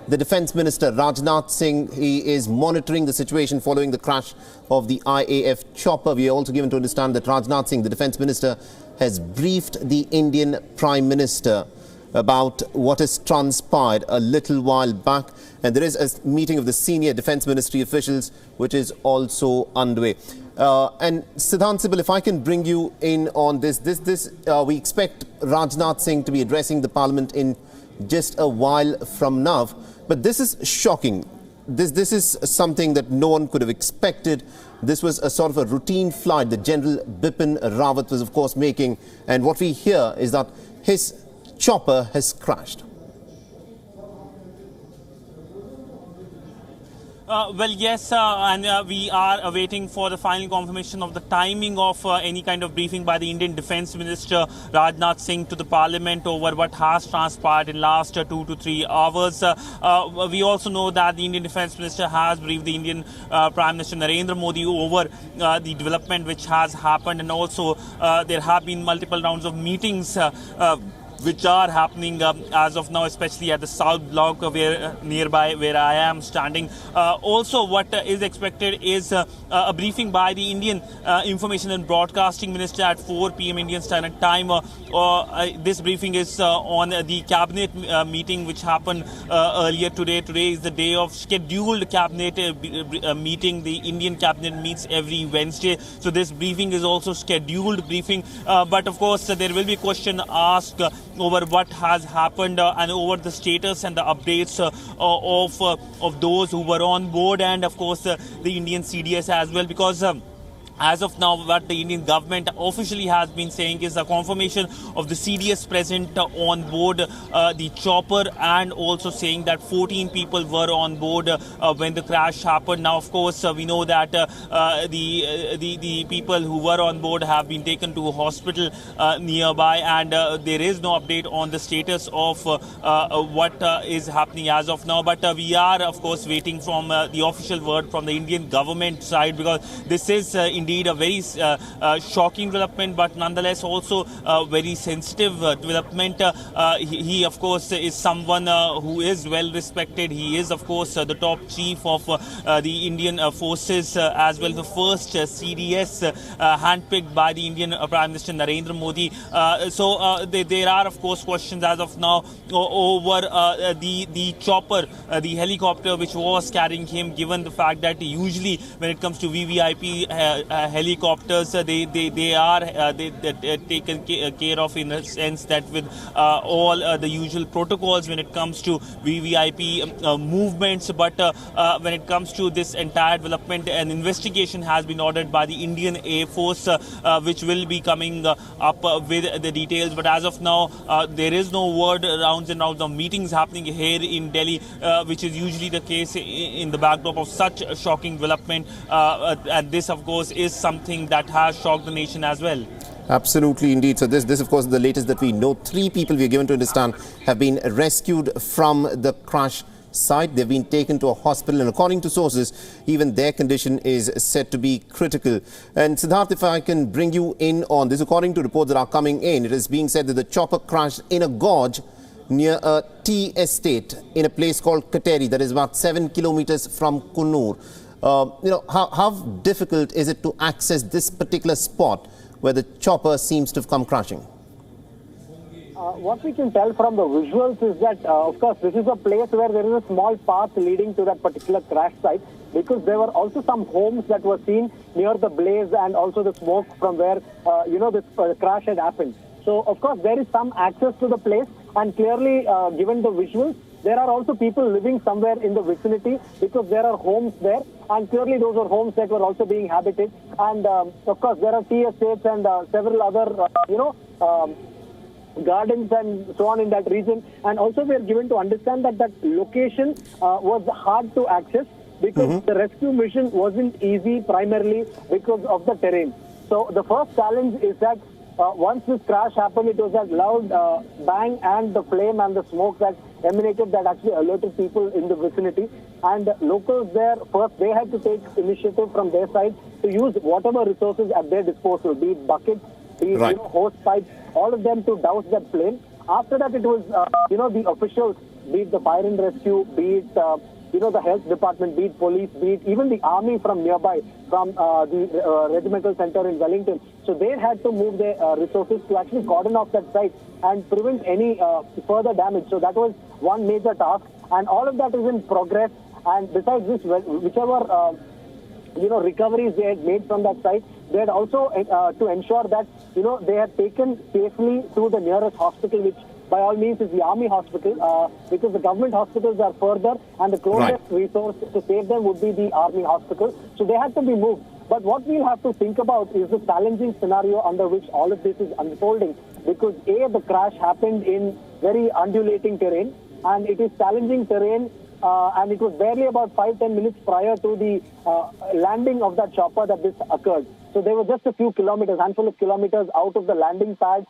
the Defence Minister, Rajnath Singh. He is monitoring the situation following the crash of the IAF chopper. We are also given to understand that Rajnath Singh, the Defence Minister, has briefed the Indian Prime Minister about what has transpired a little while back. And there is a meeting of the senior Defence Ministry officials which is also underway. And Siddhant Sibal, if I can bring you in on this, we expect Rajnath Singh to be addressing the Parliament in just a while from now. But this is shocking. This is something that no one could have expected. This was a sort of a routine flight that General Bipin Rawat was, of course, making. And what we hear is that his chopper has crashed. Well, yes, and we are awaiting for the final confirmation of the timing of any kind of briefing by the Indian Defence Minister Rajnath Singh to the Parliament over what has transpired in last 2 to 3 hours. We also know that the Indian Defence Minister has briefed the Indian Prime Minister Narendra Modi over the development which has happened, and also there have been multiple rounds of meetings which are happening as of now, especially at the South Block nearby where I am standing. Also, what is expected is a briefing by the Indian Information and Broadcasting Minister at 4 p.m. Indian Standard Time. This briefing is on the cabinet meeting which happened earlier today. Today is the day of scheduled cabinet meeting. The Indian cabinet meets every Wednesday, so this briefing is also scheduled briefing. But of course, there will be a question asked over what has happened and over the status and the updates of those who were on board, and of course the Indian CDS as well, because as of now, what the Indian government officially has been saying is a confirmation of the CDS present on board the chopper, and also saying that 14 people were on board when the crash happened. Now, of course, we know that the people who were on board have been taken to a hospital nearby, and there is no update on the status of what is happening as of now. But we are, of course, waiting from the official word from the Indian government side, because this is indeed a very shocking development, but nonetheless also a very sensitive development. He, of course, is someone who is well respected. He is, of course, the top chief of the Indian forces, as well the first CDS handpicked by the Indian Prime Minister Narendra Modi. So there are, of course, questions as of now over the chopper, the helicopter which was carrying him, given the fact that usually when it comes to VVIP helicopters, they are taken care of in a sense that with all the usual protocols when it comes to VVIP movements. But when it comes to this entire development, an investigation has been ordered by the Indian Air Force, which will be coming up with the details. But as of now, there is no word rounds and rounds of meetings happening here in Delhi, which is usually the case in the backdrop of such a shocking development. And this, of course, is something that has shocked the nation as well. Absolutely, indeed. So this, of course, is the latest that we know. 3 people, we are given to understand, have been rescued from the crash site. They've been taken to a hospital, and according to sources, even their condition is said to be critical. And Siddharth, if I can bring you in on this, according to reports that are coming in, it is being said that the chopper crashed in a gorge near a tea estate in a place called Kateri, that is about 7 kilometers from Coonoor. How difficult is it to access this particular spot where the chopper seems to have come crashing? What we can tell from the visuals is that, of course, this is a place where there is a small path leading to that particular crash site, because there were also some homes that were seen near the blaze and also the smoke from where, this crash had happened. So, of course, there is some access to the place, and clearly, given the visuals, there are also people living somewhere in the vicinity, because there are homes there, and clearly those are homes that were also being habited. And of course, there are tea estates and several other, gardens and so on in that region. And also we are given to understand that that location was hard to access, because the rescue mission wasn't easy, primarily because of the terrain. So the first challenge is that once this crash happened, it was that loud bang and the flame and the smoke that emanated that actually alerted people in the vicinity. And locals there, first they had to take initiative from their side to use whatever resources at their disposal, be it buckets, be it hose pipes, all of them to douse that flame. After that, it was, the officials be it the fire and rescue, be it the health department, be it police, be it even the army from nearby, from the regimental center in Wellington. So they had to move their resources to actually cordon off that site and prevent any further damage. So that was one major task, and all of that is in progress. And besides this, whichever recoveries they had made from that site, they had also to ensure that they had taken safely to the nearest hospital, which by all means is the army hospital, because the government hospitals are further, and the closest resource to save them would be the army hospital. So they had to be moved. But what we'll have to think about is the challenging scenario under which all of this is unfolding, because the crash happened in very undulating terrain, and it is challenging terrain, and it was barely about 5-10 minutes prior to the landing of that chopper that this occurred. So they were just a few kilometers, handful of kilometers out of the landing pad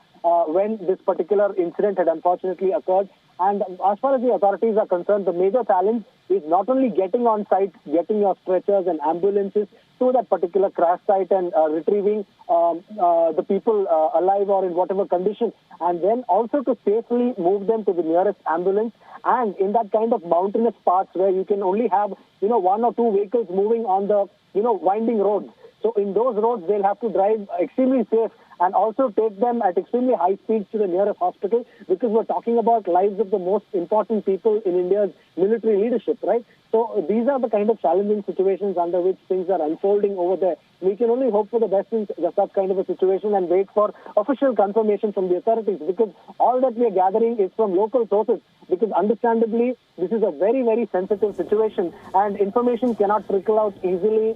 when this particular incident had unfortunately occurred. And as far as the authorities are concerned, the major challenge is not only getting on site, getting your stretchers and ambulances to that particular crash site and retrieving the people alive or in whatever condition, and then also to safely move them to the nearest ambulance. And in that kind of mountainous paths where you can only have, one or two vehicles moving on the, winding roads. So in those roads, they'll have to drive extremely safe and also take them at extremely high speeds to the nearest hospital, because we're talking about lives of the most important people in India's military leadership, right? So these are the kind of challenging situations under which things are unfolding over there. We can only hope for the best in such kind of a situation and wait for official confirmation from the authorities, because all that we are gathering is from local sources, because understandably this is a very, very sensitive situation and information cannot trickle out easily,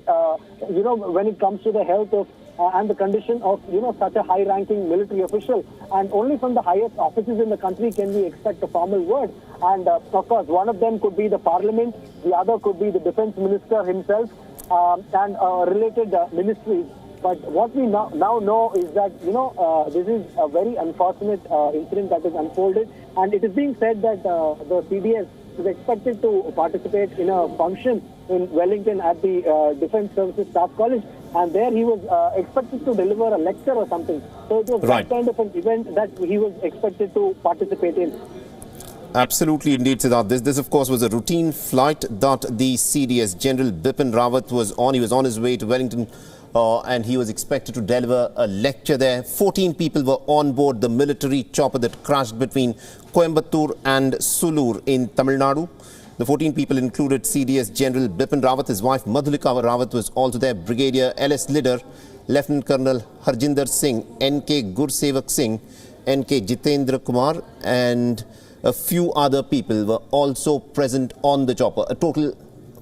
when it comes to the health of and the condition of, such a high-ranking military official. And only from the highest offices in the country can we expect a formal word. And, of course, one of them could be the parliament, the other could be the defense minister himself, and related ministries. But what we now know is that, this is a very unfortunate incident that has unfolded. And it is being said that the CDS is expected to participate in a function in Wellington at the Defence Services Staff College. And there he was expected to deliver a lecture or something. So it was that kind of an event that he was expected to participate in. Absolutely, indeed, Siddharth. This, of course, was a routine flight that the CDS General Bipin Rawat was on. He was on his way to Wellington and he was expected to deliver a lecture there. 14 people were on board the military chopper that crashed between Coimbatore and Sulur in Tamil Nadu. The 14 people included CDS General Bipin Rawat. His wife Madhulika Rawat was also there. Brigadier L.S. Lidder, Lieutenant Colonel Harjinder Singh, N.K. Gursevak Singh, N.K. Jitendra Kumar, and a few other people were also present on the chopper. A total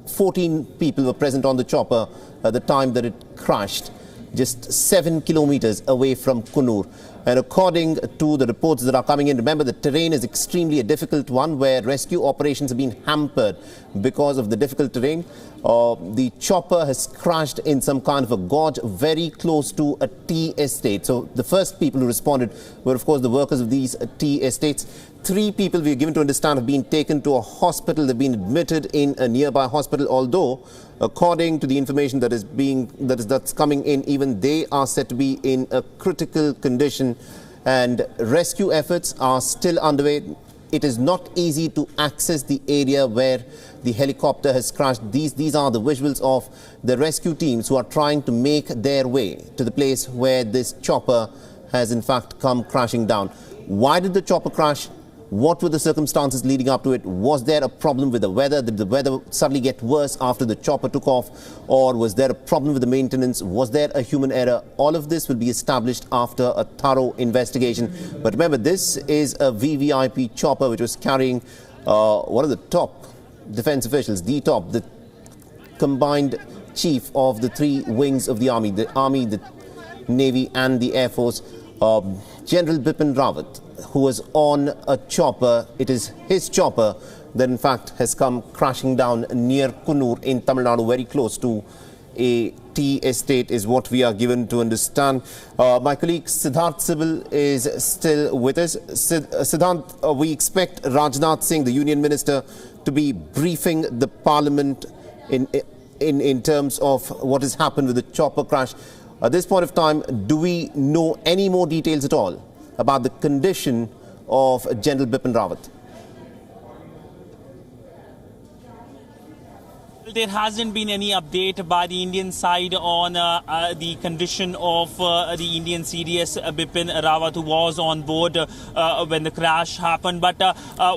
14 people were present on the chopper at the time that it crashed, just 7 kilometers away from Coonoor. And according to the reports that are coming in, remember the terrain is extremely a difficult one where rescue operations have been hampered because of the difficult terrain. The chopper has crashed in some kind of a gorge very close to a tea estate. So the first people who responded were, of course, the workers of these tea estates. 3 people, we are given to understand, have been taken to a hospital. They've been admitted in a nearby hospital, although according to the information that is that's coming in, even they are said to be in a critical condition and rescue efforts are still underway. It is not easy to access the area where the helicopter has crashed. These are the visuals of the rescue teams who are trying to make their way to the place where this chopper has in fact come crashing down. Why did the chopper crash? What were the circumstances leading up to it? Was there a problem with the weather? Did the weather suddenly get worse after the chopper took off? Or was there a problem with the maintenance? Was there a human error? All of this will be established after a thorough investigation. But remember, this is a VVIP chopper which was carrying one of the top defense officials, the combined chief of the 3 wings of the Army, the Navy and the Air Force, General Bipin Rawat, who was on a chopper. It is his chopper that in fact has come crashing down near Coonoor in Tamil Nadu, very close to a tea estate is what we are given to understand. My colleague Siddharth Sibal is still with us. Siddharth, we expect Rajnath Singh, the Union Minister, to be briefing the Parliament in terms of what has happened with the chopper crash. At this point of time, do we know any more details at all about the condition of General Bipin Rawat? There hasn't been any update by the Indian side on the condition of the Indian CDS Bipin Rawat, who was on board when the crash happened. But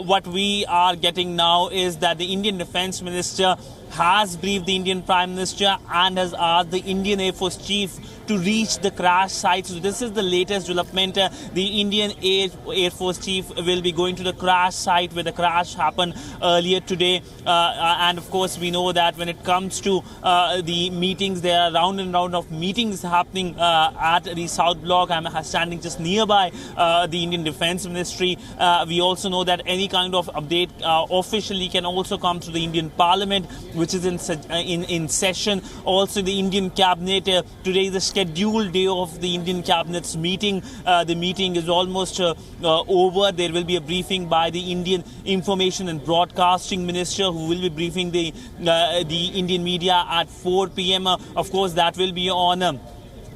what we are getting now is that the Indian Defence Minister has briefed the Indian Prime Minister and has asked the Indian Air Force Chief to reach the crash site. So this is the latest development. The Indian Air Force Chief will be going to the crash site where the crash happened earlier today. And of course, we know that when it comes to the meetings, there are round and round of meetings happening at the South Block. I'm standing just nearby the Indian Defence Ministry. We also know that any kind of update officially can also come to the Indian Parliament, which is in session. Also, the Indian Cabinet, today is the scheduled day of the Indian Cabinet's meeting. The meeting is almost over. There will be a briefing by the Indian Information and Broadcasting Minister, who will be briefing the Indian media at 4 p.m. Of course, that will be on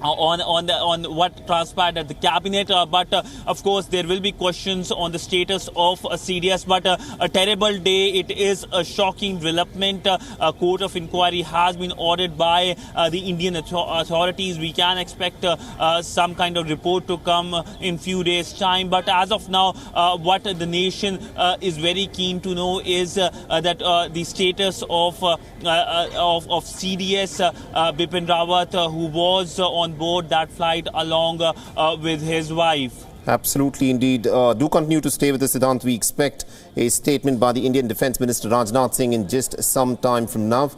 what transpired at the cabinet, but of course there will be questions on the status of CDS. But a terrible day. It is a shocking development. A court of inquiry has been ordered by the Indian authorities. We can expect some kind of report to come in few days' time. But as of now, what the nation is very keen to know is that the status of CDS Bipin Rawat, who was on board that flight along with his wife. Absolutely, indeed. Do continue to stay with us, Siddhant. We expect a statement by the Indian Defence Minister Rajnath Singh in just some time from now.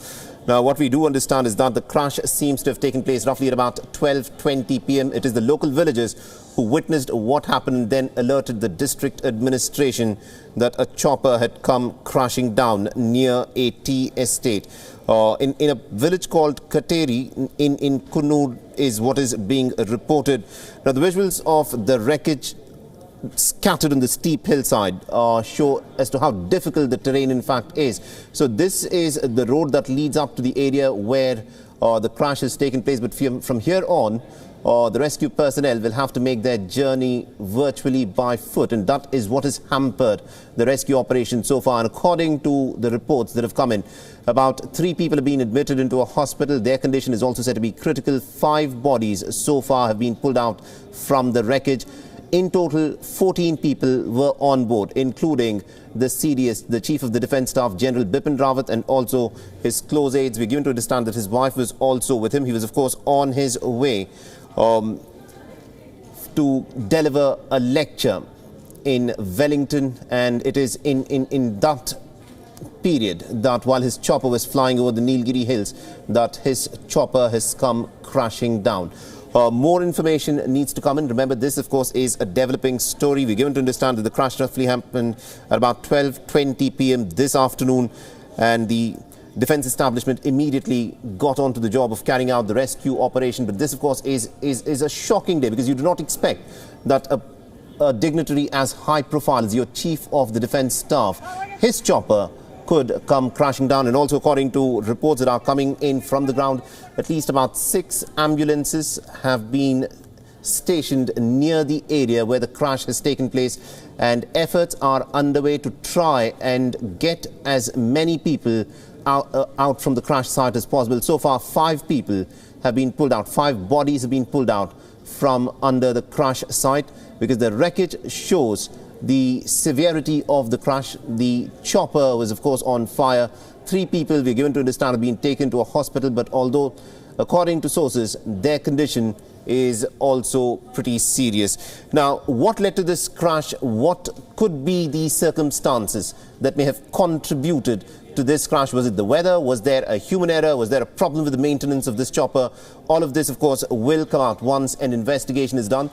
Now, what we do understand is that the crash seems to have taken place roughly at about 12:20 p.m. It is the local villagers who witnessed what happened and then alerted the district administration that a chopper had come crashing down near a tea estate. In a village called Kateri in Coonoor is what is being reported. Now, the visuals of the wreckage scattered on the steep hillside show as to how difficult the terrain in fact is. So this is the road that leads up to the area where the crash has taken place. But from here on, the rescue personnel will have to make their journey virtually by foot, and that is what has hampered the rescue operation so far. And according to the reports that have come in, about 3 people have been admitted into a hospital. Their condition is also said to be critical. 5 bodies so far have been pulled out from the wreckage. In total, 14 people were on board, including the CDS, the Chief of the Defence Staff, General Bipin Rawat, and also his close aides. We're given to understand that his wife was also with him. He was, of course, on his way to deliver a lecture in Wellington, and it is in that period that while his chopper was flying over the Nilgiri Hills that his chopper has come crashing down. More information needs to come in. Remember, this, of course, is a developing story. We're given to understand that the crash roughly happened at about 12:20 p.m. this afternoon, and the defence establishment immediately got onto the job of carrying out the rescue operation. But this, of course, is a shocking day, because you do not expect that a dignitary as high profile as your Chief of the Defence Staff, his chopper could come crashing down. And also, according to reports that are coming in from the ground, at least about 6 ambulances have been stationed near the area where the crash has taken place, and efforts are underway to try and get as many people out from the crash site as possible. So far, 5 people have been pulled out. 5 bodies have been pulled out from under the crash site, because the wreckage shows the severity of the crash. The chopper was, of course, on fire. 3 people, we're given to understand, have been taken to a hospital, but although, according to sources, their condition is also pretty serious. Now, what led to this crash? What could be the circumstances that may have contributed to this crash? Was it the weather? Was there a human error? Was there a problem with the maintenance of this chopper? All of this, of course, will come out once an investigation is done.